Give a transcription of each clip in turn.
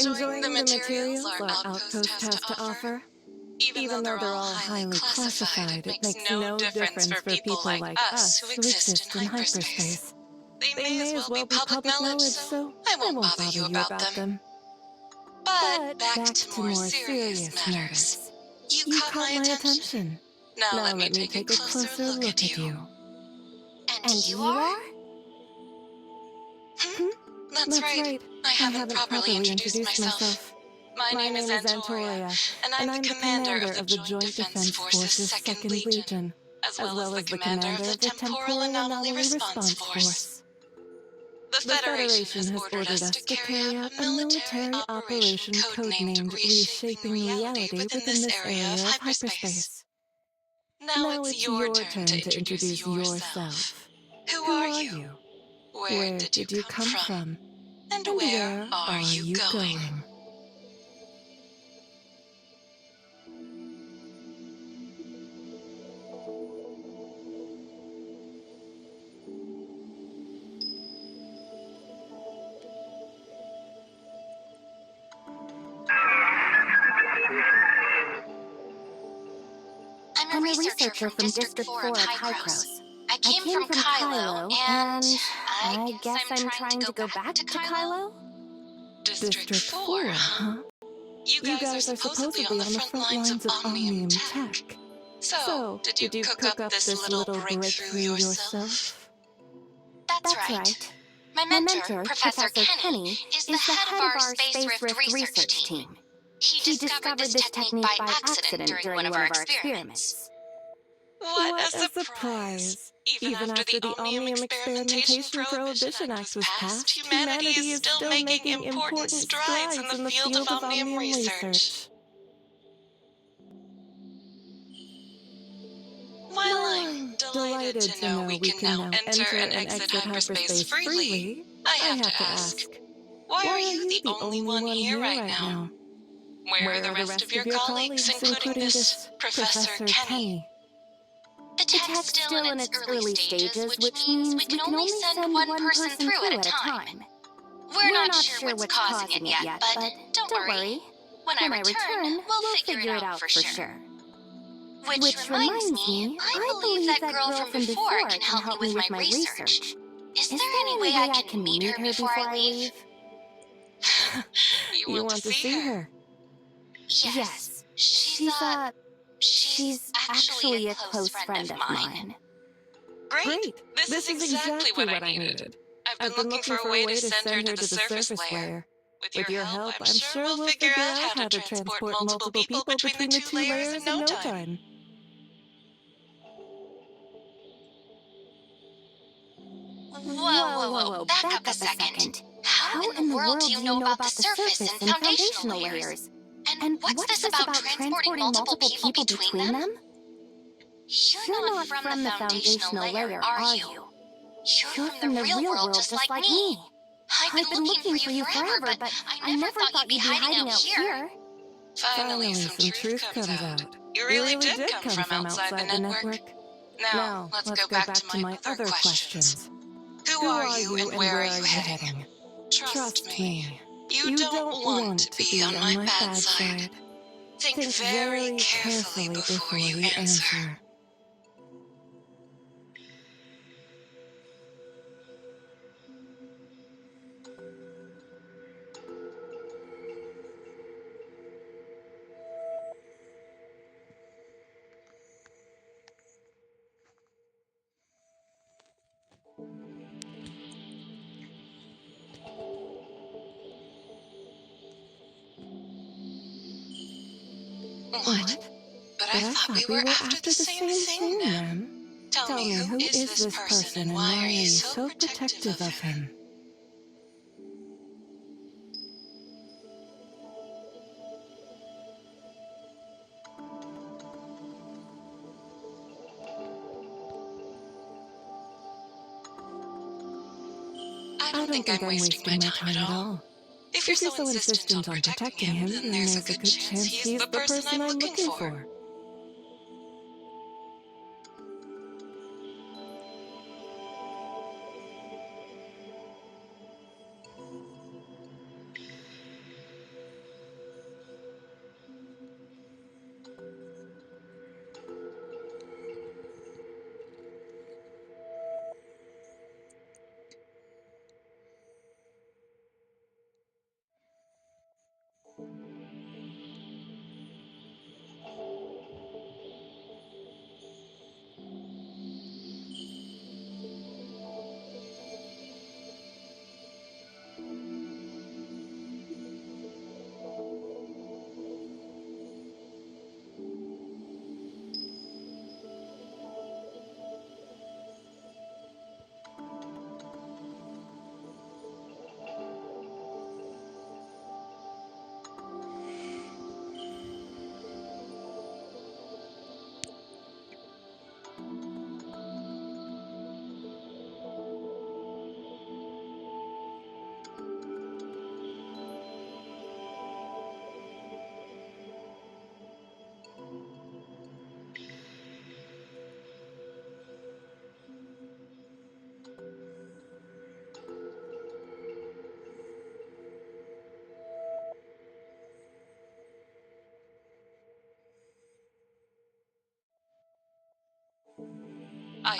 Enjoying the materials our outpost has to offer? Even though they're all highly classified, it makes no difference for people like us who exist in hyperspace. They may as well be public knowledge, so I won't bother you about them. But back to more serious matters. You caught my attention. Now let me take a closer look at you. And you are? Hmm? That's right. I haven't properly introduced myself. My name is Antoria, and I'm the commander of the Joint Defense Force's 2nd Legion, as well as the commander of the Temporal Anomaly Response Force. The Federation has ordered us to carry out a military operation codenamed Reshaping Reality within this area of hyperspace. Now it's your turn to introduce yourself. Who are you? Where did you come from? And where are you going? I'm a researcher from District 4 at Hykros. I came from Kylo, and I guess I'm trying to go back to Kylo? District 4, huh? You guys are supposedly on the front lines of Omnium tech. So, did you cook up this little breakthrough yourself? That's right. My mentor, Professor Kenny, is the head of our Space Rift research team. He discovered this technique by accident during one of our experiments. What a surprise! Even after the Omnium Experimentation Prohibition Act was passed, humanity is still making important strides in the field of Omnium research. While I'm delighted to know we can now enter and exit hyperspace freely, I have to ask, why are you the only one here right now? Where are the rest of your colleagues, including this Professor Kenny? The tech's still in its early stages, which means we can only send one person through at a time. We're not sure what's causing it yet, but don't worry. When I return, we'll figure it out for sure. Which reminds me, I believe that girl from before can help me with my research. Is there any way I can meet her before I leave? You want to see her? Yes. She's actually a close friend of mine. Great! This is exactly what I needed. I've been looking for a way to send her to the surface layer. With your help, I'm sure we'll figure out how to transport multiple people between the two layers in no time. Whoa, back up a second. How in the world do you know about the surface and foundational layers? And what's this about transporting multiple people between them? You're not from the foundational layer, are you? You're from the real world just like me. I've been looking for you forever, but I never thought you'd be hiding out here. Finally, some truth comes out. You really did come from outside the network. Now, let's go back to my other questions. Who are you and where are you heading? Trust me, you don't want to be on my bad side. Think very carefully before you answer. What? But I thought we were after the same thing, ma'am. Tell me, who is this person and why are you so protective of him? I don't think I'm wasting my time at all. If you're so insistent on protecting him, then there's a good chance he's the person I'm looking for.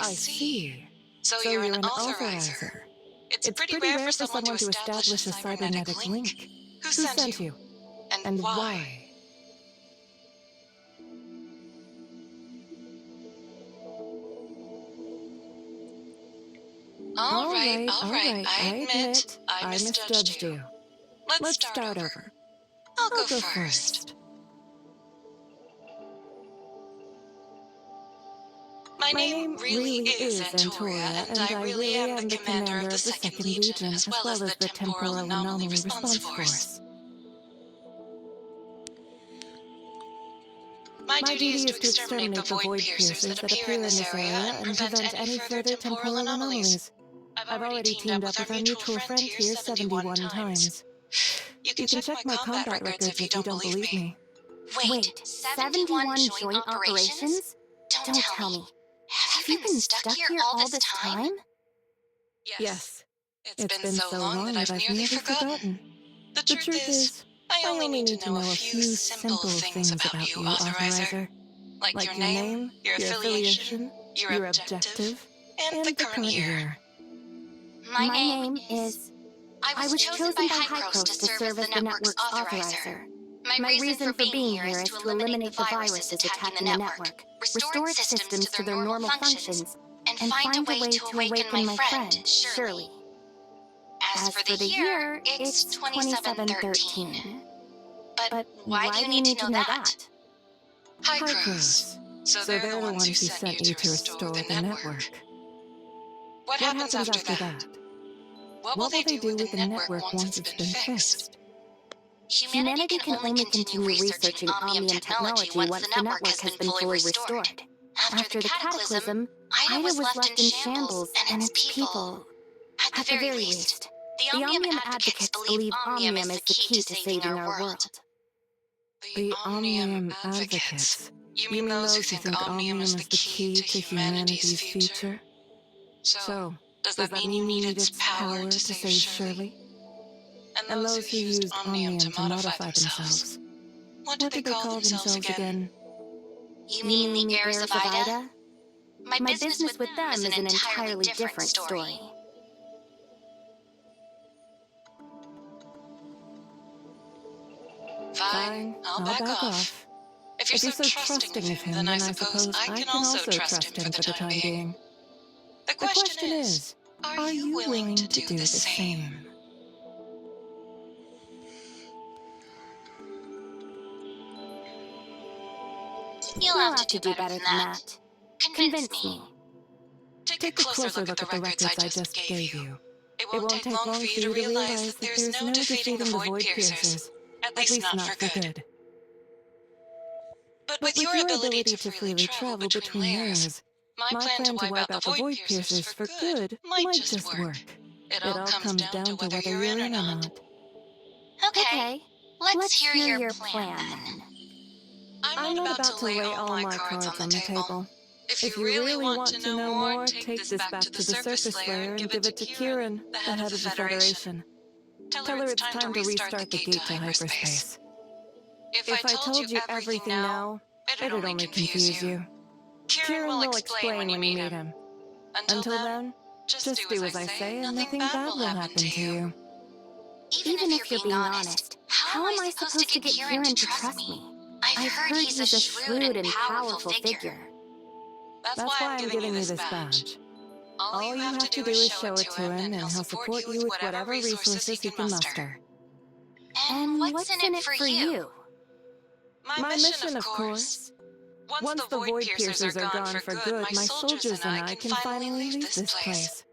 I see. So you're an authorizer. It's pretty rare for someone to establish a cybernetic link. Who sent you? And why? All right. I admit I misjudged you. Let's start over. I'll go first. My name really is Antoria, and I really am the commander of the Second Legion, as well as the Temporal Anomaly Response Force. My duty is to exterminate the void piercers that appear in this area and prevent any further temporal anomalies. I've already teamed up with our mutual friend here 71 times. You can check my combat records if you don't believe me. Wait, 71 joint operations? Don't tell me. Have you been stuck here all this time? Yes. It's been so long that I've nearly forgotten. The truth is, I only need to know a few simple things about you, Authorizer. Like your name, your affiliation, your objective, and the current year. My name is... I was chosen by Hycros to serve as the network's authorizer. My reason for being here is to eliminate the viruses attacking the network, restore its systems to their normal functions, and find a way to awaken my friend, Shirley. As for the year, it's 2713. But why do you need to know that? Hycros. So they're the ones who sent you to restore the network. What happens after that? What will they do with the network once it's been fixed? Humanity can only continue researching Omnium technology once the network has been fully restored. After the cataclysm, Ida was left in shambles, and its people... At the very least, the Omnium advocates believe Omnium is the key to saving our world. The Omnium advocates? You mean those who think Omnium is the key to humanity's future? So, does that mean you need its power to save Shirley? And those who used Omnium to modify themselves? What did they call themselves again? You mean the heirs of Ida? My business with them is an entirely different story. Fine, I'll back off. If you're so trusting of him, then I suppose I can also trust him for the time being. The question is, are you willing to do the same? You'll have to do better than that. Convince me. Take a closer look at the records I just gave you. It won't take long for you to realize that there's no defeating the Void Piercers, at least not for good. But with your ability to freely travel between layers, my plan to wipe out the Void Piercers for good might just work. It all comes down to whether you're in or not. Okay, let's hear your plan then. I'm not about to lay all my cards on the table. If you really want to know more, take this back to the surface layer and give it to Kieran, the head of the Federation. Tell her it's time to restart the gate to hyperspace. If I told you everything now, it'd only confuse you. Kieran will explain when you meet him. Until then, just do as I say and nothing bad will happen to you. Even if you're being honest, how am I supposed to get Kieran to trust me? I've heard he's a shrewd and powerful figure. That's why I'm giving you this badge. All you have to do is show it to him, and he'll support you with whatever resources he can muster. And what's in it for you? My mission, of course. Once the Void Piercers are gone for good, my soldiers and I can finally leave this place.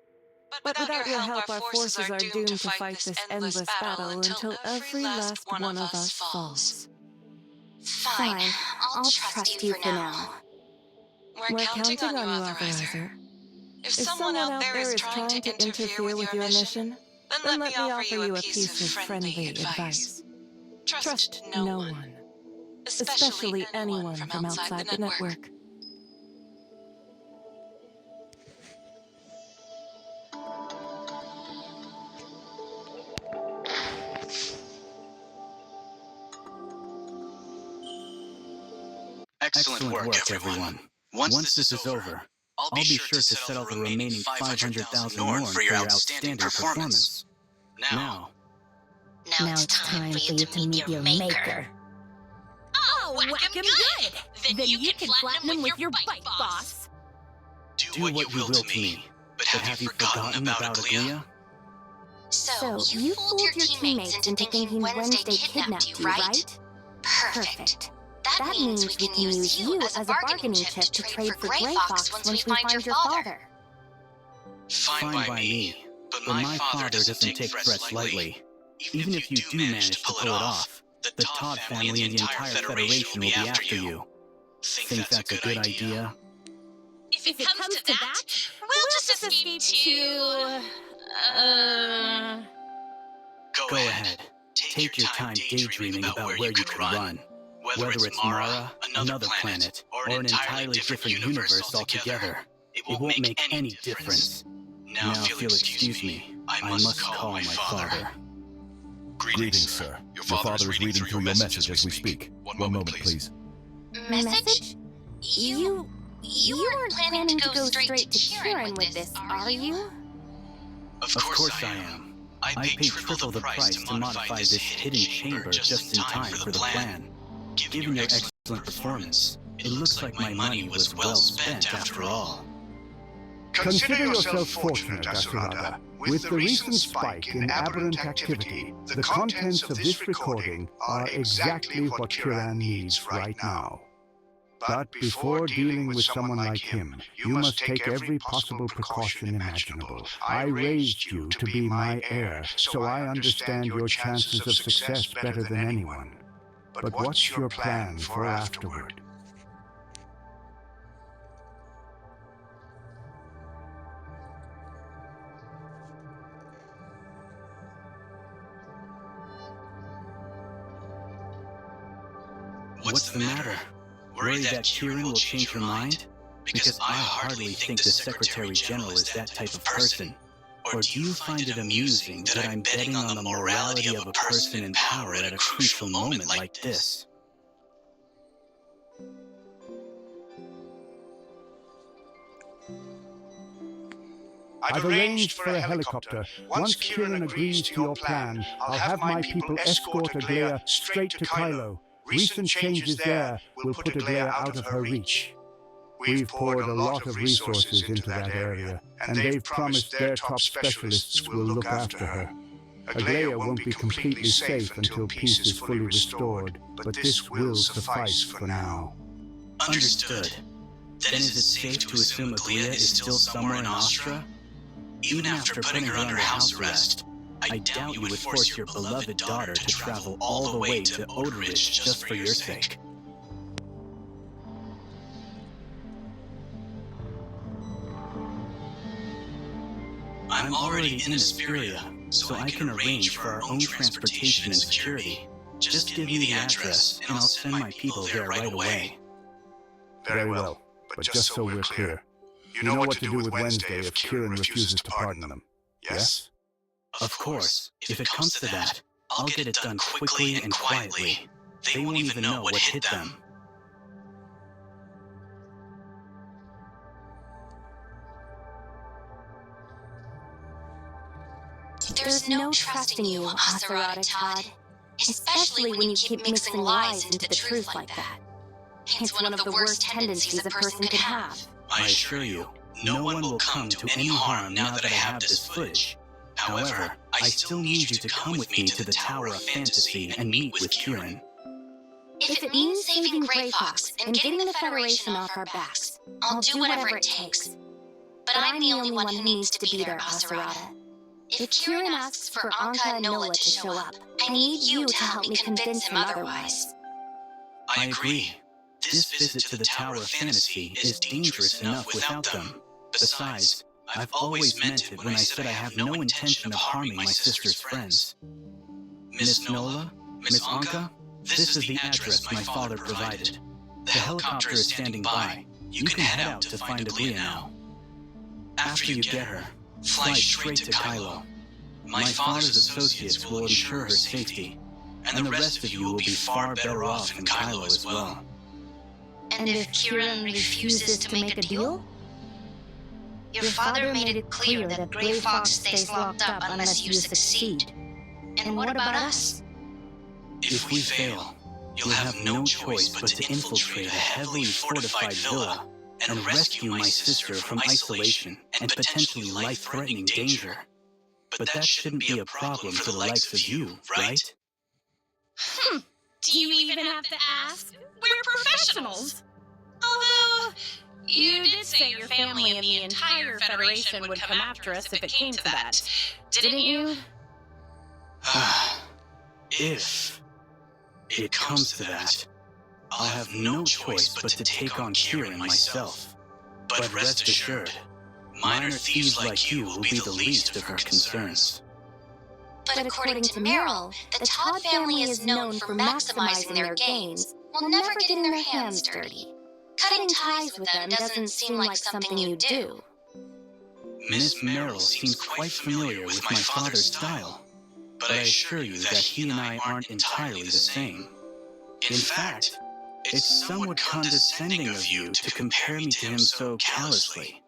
But without your help, our forces are doomed to fight this endless battle until every last one of us falls. Fine, I'll trust you for now. We're counting on you, Authorizer. If someone out there is trying to interfere with your mission, then let me offer you a piece of friendly advice. Trust no one, especially anyone from outside the network. Excellent work, everyone. Once this is over, I'll be sure to settle the remaining 500,000 Norn for your outstanding performance. Now Now it's time for you to meet your maker. Oh, whack him good! Then you can flatten him with your bite, boss. do what you will to me, but have you forgotten about Aglia? So, you fooled your teammates into thinking Wednesday kidnapped you, right? Perfect. That means we can use you as a bargaining chip to trade for Grey Fox once we find your father. Fine by me, but my father doesn't take threats lightly. Even if you do manage to pull it off, the Todd family and the entire Federation will be after you. Think that's a good idea? If it comes to that, we'll just escape to... Go ahead. Take your time daydreaming about where you could run. Whether it's Mara, another planet, or an entirely different universe altogether, it won't make any difference. Now, if you'll excuse me, I must call my father. Greetings, sir. Your father is reading through your message as we speak. One moment, please. Message? You weren't planning to go straight to Kieran with this, are you? Of course I am. I paid triple the price to modify this hidden chamber just in time for the plan. Given your excellent performance, it looks like my money was well spent after all. Consider yourself fortunate, Asurada. With the recent spike in aberrant activity, the contents of this recording are exactly what Kieran needs right now. But before dealing with someone like him, you must take every possible precaution imaginable. I raised you to be my heir, so I understand your chances of success better than anyone. But what's your plan for afterward? What's the matter? Worried that Kieran will change her mind? Because I hardly think the Secretary General is that type of person. Or do you find it amusing that I'm betting on the morality of a person in power at a crucial moment like this? I've arranged for a helicopter. Once Kieran agrees to your plan, I'll have my people escort Aglia straight to Kylo. Recent changes there will put Aglia out of her reach. We've poured a lot of resources into that area, and they've promised their top specialists will look after her. Aglia won't be completely safe until peace is fully restored, but this will suffice for now. Understood. Then is it safe to assume Aglia is still somewhere in Astra? Even after putting her under house arrest, I doubt you would force your beloved daughter to travel all the way to Oderidge just for your sake. I'm already in Asperia, so I can arrange for our own transportation and security. Just give me the address, and I'll send my people there right away. Very well, but just so we're clear, you know what to do with Wednesday if Kieran refuses to pardon them, yes? Of course, if it comes to that, I'll get it done quickly and quietly. They won't even know what hit them. There's no trusting you, Asurada Todd. Especially when you keep mixing lies into the truth like that. It's one of the worst tendencies a person could have. I assure you, no one will come to any harm now that I have this footage. However, I still need you to come with me to the Tower of Fantasy and meet with Kieran. If it means saving Grey Fox and getting the Federation off our backs, I'll do whatever it takes. But I'm the only one who needs to be there, Asurada. If Kieran asks for Anka and Nola to show up, I need you to help me convince him otherwise. I agree. This visit to the Tower of Fantasy is dangerous enough without them. Besides, I've always meant it when I said I have no intention of harming my sister's friends. Miss Nola? Miss Anka? This is the address my father provided. The helicopter is standing by. You can head out to find Aglia now. After you get her, fly straight to Kylo. My father's associates will ensure her safety, and the rest of you will be far better off in Kylo as well. And if Kieran refuses to make a deal? Your father made it clear that Grey Fox stays locked up unless you succeed. And what about us? If we fail, you'll have no choice but to infiltrate a heavily fortified villa and rescue my sister from isolation and potentially life-threatening danger. But that shouldn't be a problem for the likes of you, right? Do you even have to ask? We're professionals. Although, you did say your family and the entire Federation would come after us if it came to that, didn't you? If it comes to that, I'll have no choice but to take on Kieran myself. But rest assured, minor thieves like you will be the least of her concerns. But according to Meryl, the Todd family is known for maximizing their gains while never getting their hands dirty. Cutting ties with them doesn't seem like something you do. Miss Merrill seems quite familiar with my father's style, but I assure you that he and I aren't entirely the same. In fact, it's somewhat condescending of you to compare me to him so callously.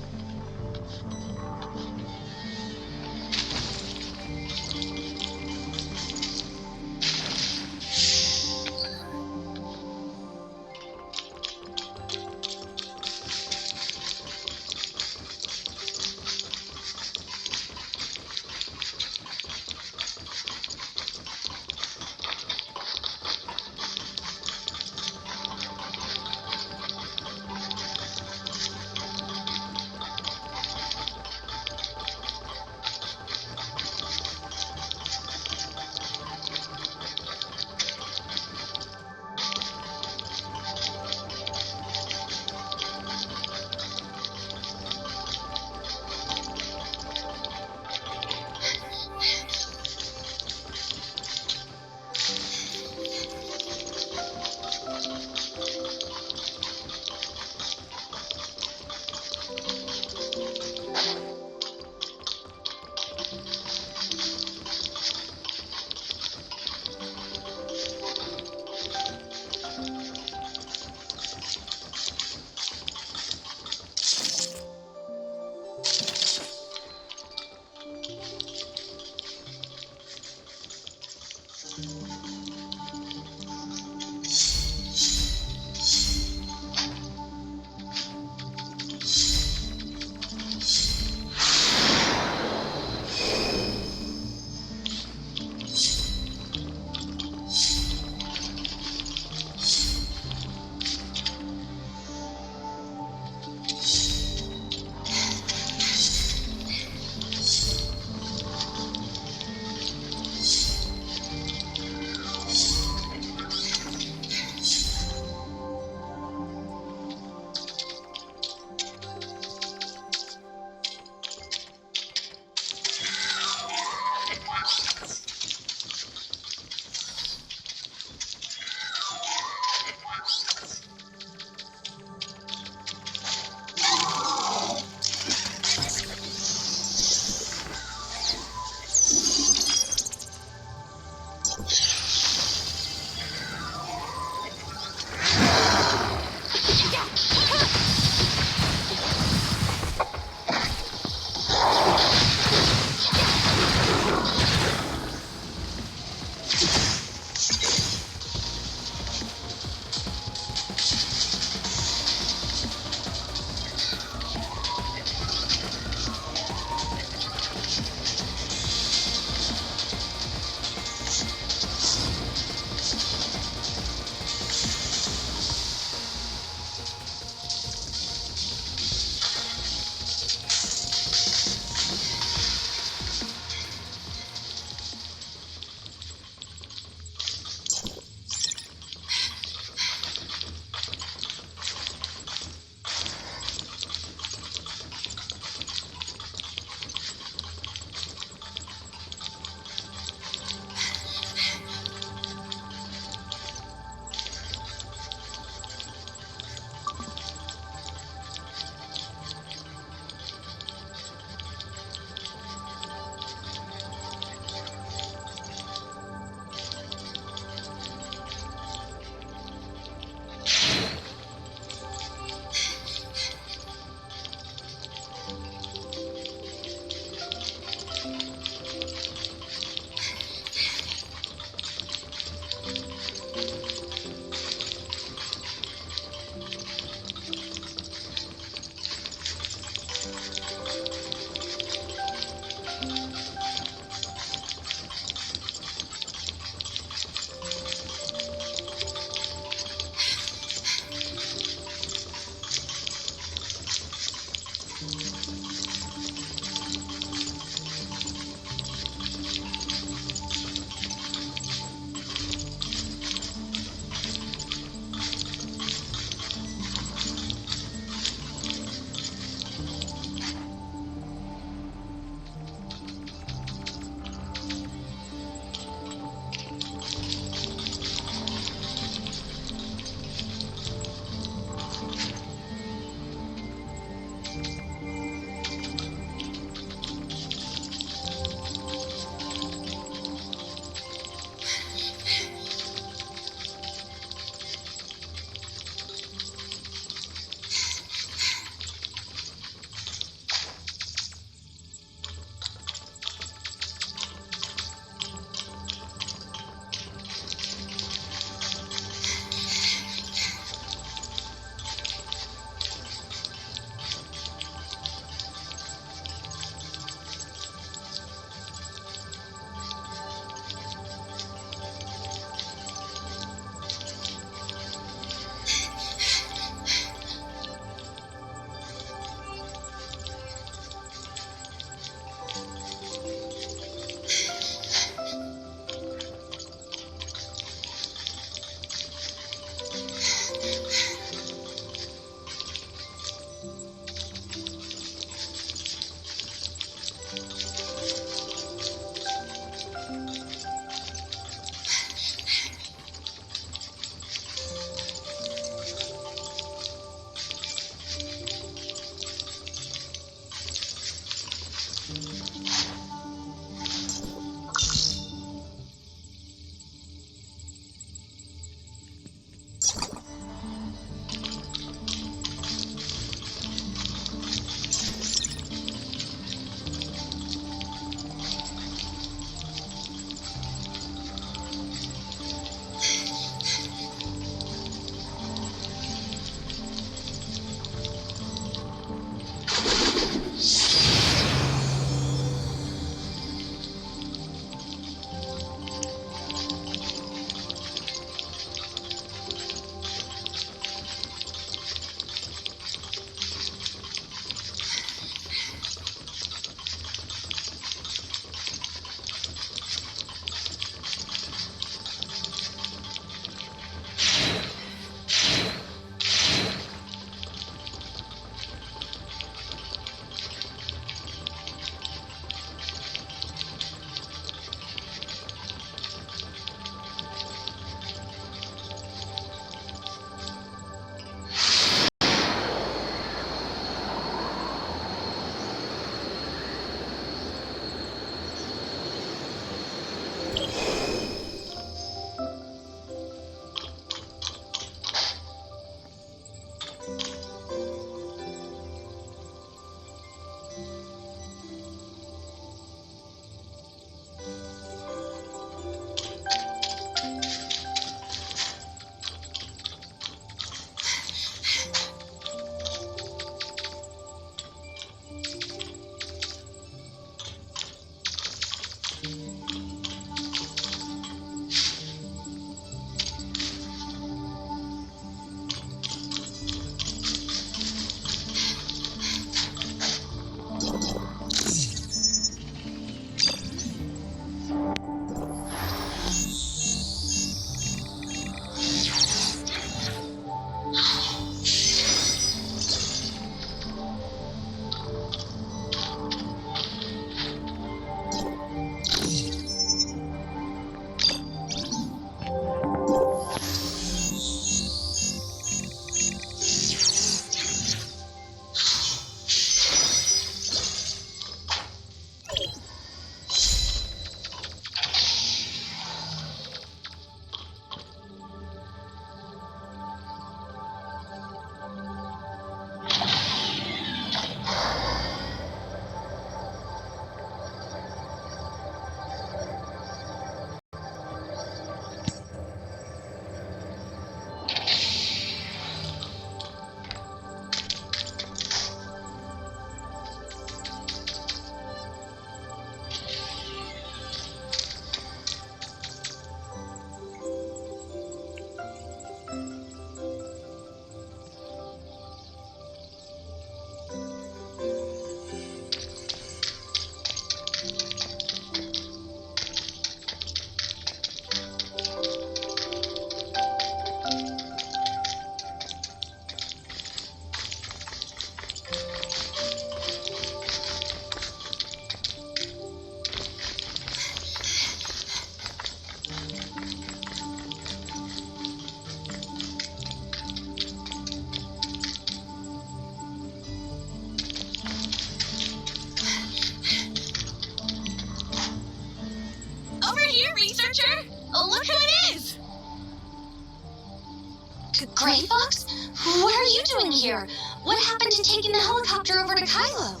Gray Fox? What are you doing here? What happened to taking the helicopter over to Kylo?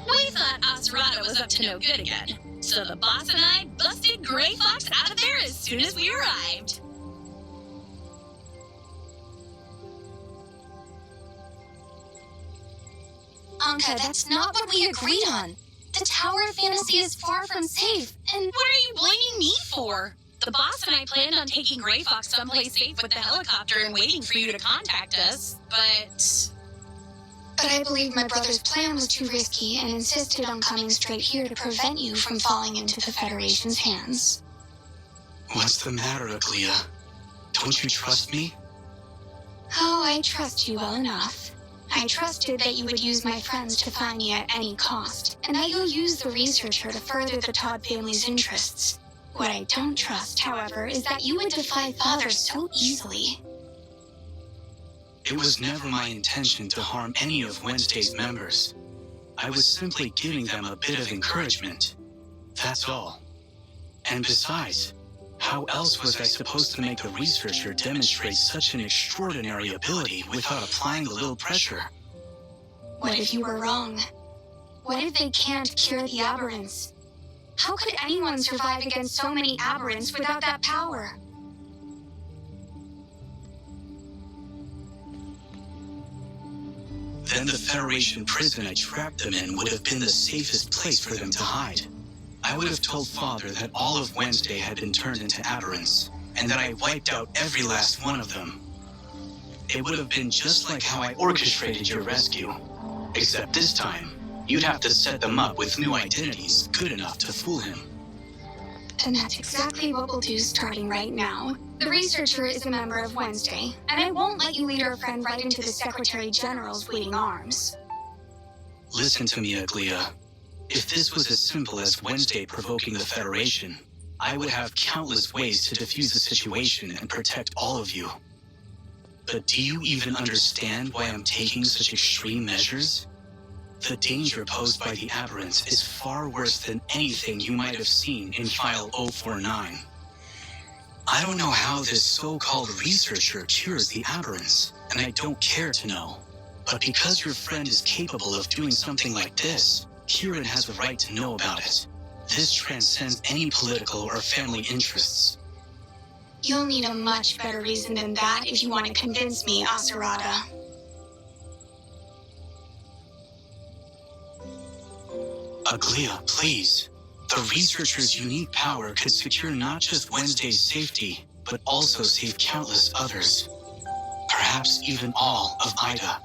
We thought Asurada was up to no good again, so the boss and I busted Gray Fox out of there as soon as we arrived. Anka, that's not what we agreed on. The Tower of Fantasy is far from safe, and What are you blaming me for? The boss and I planned on taking Gray Fox someplace safe with the helicopter and waiting for you to contact us, but I believe my brother's plan was too risky and insisted on coming straight here to prevent you from falling into the Federation's hands. What's the matter, Aglia? Don't you trust me? Oh, I trust you well enough. I trusted that you would use my friends to find me at any cost, and that you'll use the researcher to further the Todd family's interests. What I don't trust, however, is that you would defy Father so easily. It was never my intention to harm any of Wednesday's members. I was simply giving them a bit of encouragement. That's all. And besides, how else was I supposed to make the researcher demonstrate such an extraordinary ability without applying a little pressure? What if you were wrong? What if they can't cure the aberrants? How could anyone survive against so many aberrants without that power? Then the Federation prison I trapped them in would have been the safest place for them to hide. I would have told Father that all of Wednesday had been turned into aberrants, and that I wiped out every last one of them. It would have been just like how I orchestrated your rescue. Except this time, you'd have to set them up with new identities good enough to fool him. And that's exactly what we'll do starting right now. The researcher is a member of Wednesday, and I won't let you lead our friend right into the Secretary General's waiting arms. Listen to me, Aglia. If this was as simple as Wednesday provoking the Federation, I would have countless ways to defuse the situation and protect all of you. But do you even understand why I'm taking such extreme measures? The danger posed by the aberrants is far worse than anything you might have seen in File 049. I don't know how this so-called researcher cures the aberrants, and I don't care to know. But because your friend is capable of doing something like this, Kieran has a right to know about it. This transcends any political or family interests. You'll need a much better reason than that if you want to convince me, Asurada. Aglia, please. The researcher's unique power could secure not just Wednesday's safety, but also save countless others. Perhaps even all of Ida.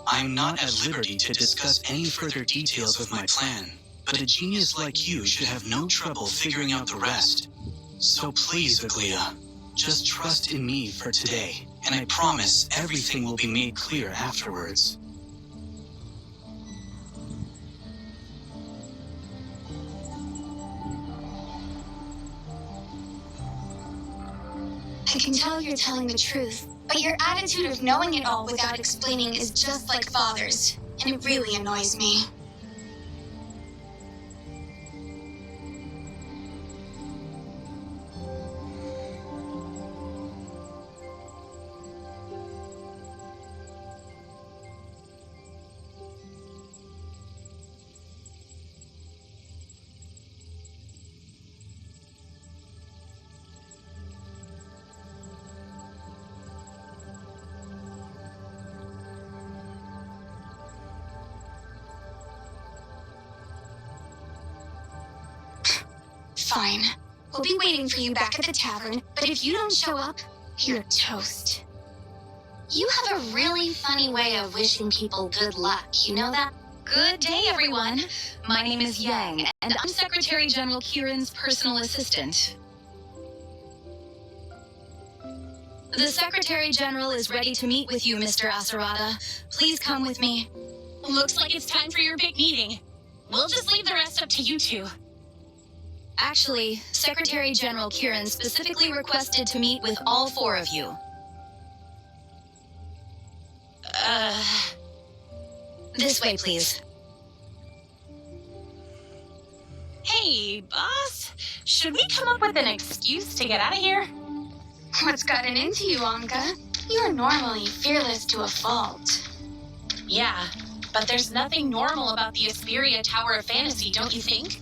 I am not at liberty to discuss any further details of my plan, but a genius like you should have no trouble figuring out the rest. So please, Aglia, just trust in me for today, and I promise everything will be made clear afterwards. I can tell you're telling the truth, but your attitude of knowing it all without explaining is just like Father's, and it really annoys me. Fine. We'll be waiting for you back at the tavern, but if you don't show up, you're toast. You have a really funny way of wishing people good luck, you know that? good day, everyone. My name is Yang, and I'm Secretary General Kieran's personal assistant. The Secretary General is ready to meet with you, Mr. Asurada. Please come with me. Looks like it's time for your big meeting. We'll just leave the rest up to you two. Actually, Secretary General Kieran specifically requested to meet with all four of you. This way, please. Hey, boss. Should we come up with an excuse to get out of here? What's gotten into you, Anka? You're normally fearless to a fault. Yeah, but there's nothing normal about the Asperia Tower of Fantasy, don't you think?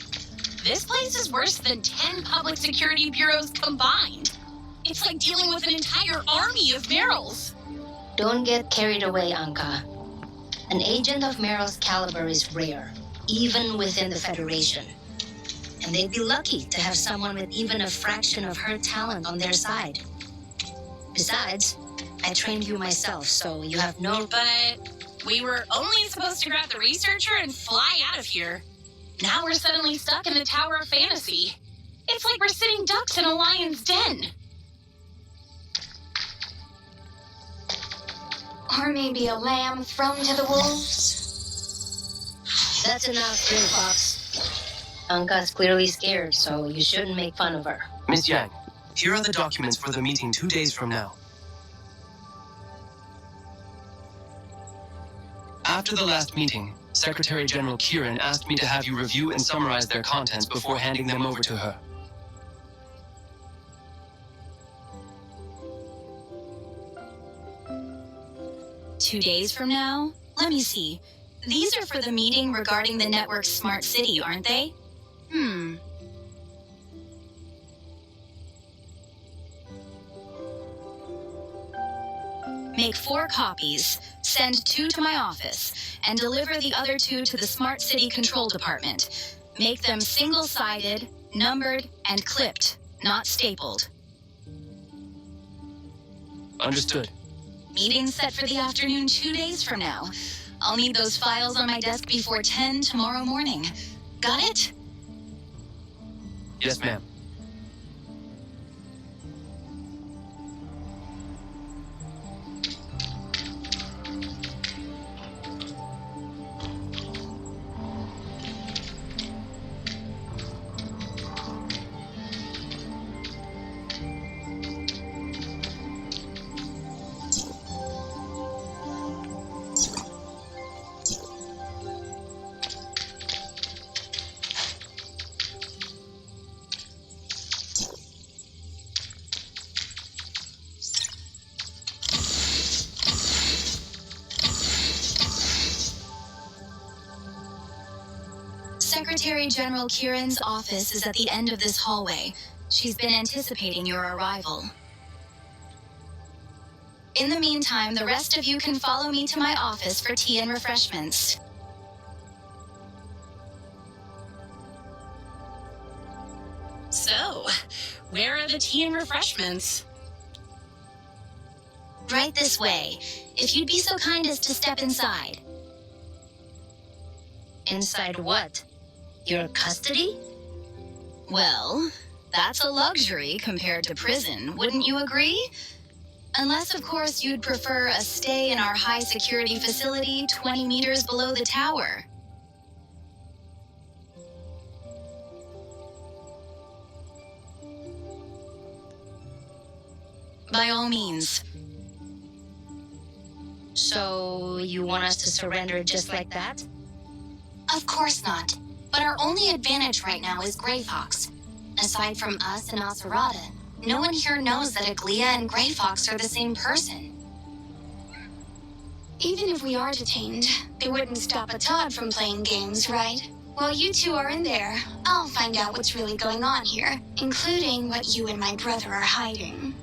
This place is worse than 10 public security bureaus combined. It's like dealing with an entire army of Merrills. Don't get carried away, Anka. An agent of Merrill's caliber is rare, even within the Federation. And they'd be lucky to have someone with even a fraction of her talent on their side. Besides, I trained you myself, so you have no... But we were only supposed to grab the researcher and fly out of here. Now we're suddenly stuck in the Tower of Fantasy. It's like we're sitting ducks in a lion's den. Or maybe a lamb thrown to the wolves. That's enough, Green Fox. Anka's clearly scared, so you shouldn't make fun of her. Miss Yang, here are the documents for the meeting 2 days from now. After the last meeting, Secretary General Kieran asked me to have you review and summarize their contents before handing them over to her. Two days from now? Let me see. These are for the meeting regarding the network's smart city, aren't they? Make 4 copies, send 2 to my office, and deliver the other 2 to the Smart City Control Department. Make them single-sided, numbered, and clipped, not stapled. Understood. Meeting set for the afternoon 2 days from now. I'll need those files on my desk before 10 tomorrow morning. Got it? Yes, ma'am. Secretary General Kieran's office is at the end of this hallway. She's been anticipating your arrival. In the meantime, the rest of you can follow me to my office for tea and refreshments. So, where are the tea and refreshments? Right this way, if you'd be so kind as to step inside. Inside what? Your custody? Well, that's a luxury compared to prison, wouldn't you agree? Unless, of course, you'd prefer a stay in our high-security facility 20 meters below the tower. By all means. So, you want us to surrender just like that? Of course not. But our only advantage right now is Grey Fox. Aside from us and Asurada, no one here knows that Aglia and Grey Fox are the same person. Even if we are detained, they wouldn't stop a Todd from playing games, right? While you two are in there, I'll find out what's really going on here, including what you and my brother are hiding.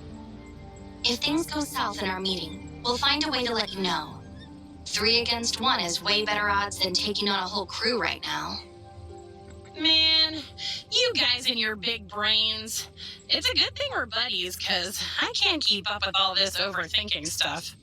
If things go south in our meeting, we'll find a way to let you know. 3 against 1 is way better odds than taking on a whole crew right now. Man, you guys and your big brains. It's a good thing we're buddies, because I can't keep up with all this overthinking stuff.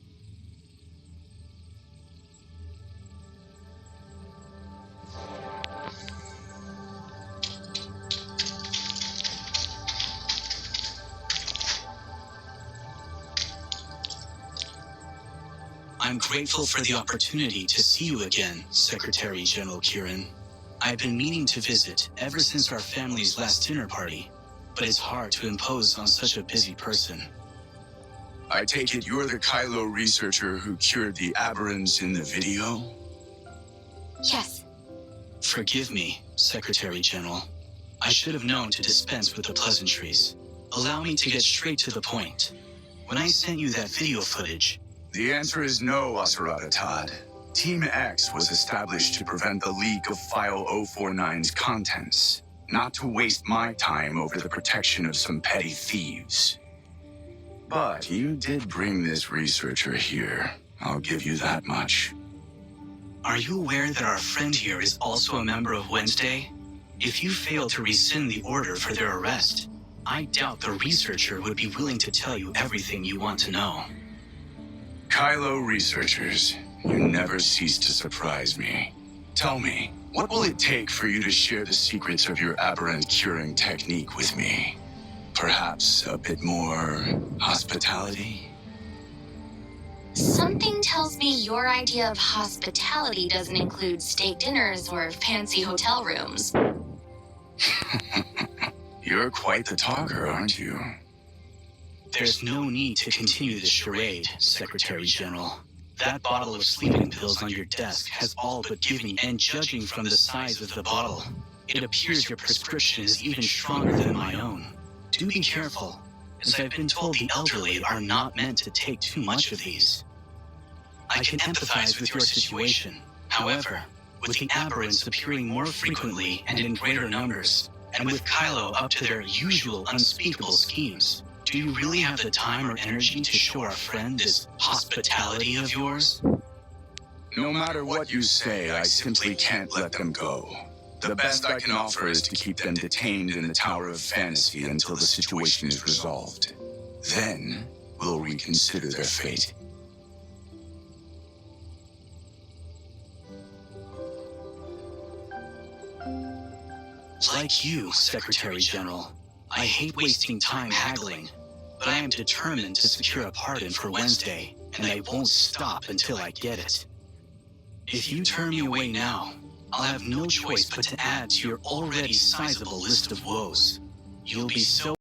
I'm grateful for the opportunity to see you again, Secretary General Kieran. I've been meaning to visit ever since our family's last dinner party, but it's hard to impose on such a busy person. I take it you're the Kylo researcher who cured the aberrants in the video? Yes. Forgive me, Secretary General. I should have known to dispense with the pleasantries. Allow me to get straight to the point. When I sent you that video footage... The answer is no, Asarada Todd. Team X was established to prevent the leak of File 049's contents, not to waste my time over the protection of some petty thieves. But you did bring this researcher here. I'll give you that much. Are you aware that our friend here is also a member of Wednesday? If you fail to rescind the order for their arrest, I doubt the researcher would be willing to tell you everything you want to know. Kylo researchers, you never cease to surprise me. Tell me, what will it take for you to share the secrets of your aberrant curing technique with me? Perhaps a bit more hospitality? Something tells me your idea of hospitality doesn't include steak dinners or fancy hotel rooms. You're quite the talker, aren't you? There's no need to continue this charade, Secretary General. That bottle of sleeping pills on your desk has all but given you, and judging from the size of the bottle, it appears your prescription is even stronger than my own. Do be careful, as I've been told the elderly are not meant to take too much of these. I can empathize with your situation. However, with the aberrants appearing more frequently and in greater numbers, and with Kylo up to their usual unspeakable schemes, do you really have the time or energy to show our friend this hospitality of yours? No matter what you say, I simply can't let them go. The best I can offer is to keep them detained in the Tower of Fantasy until the situation is resolved. Then, we'll reconsider their fate. Like you, Secretary General, I hate wasting time haggling, but I am determined to secure a pardon for Wednesday, and I won't stop until I get it. If you turn me away now, I'll have no choice but to add to your already sizable list of woes. You'll be so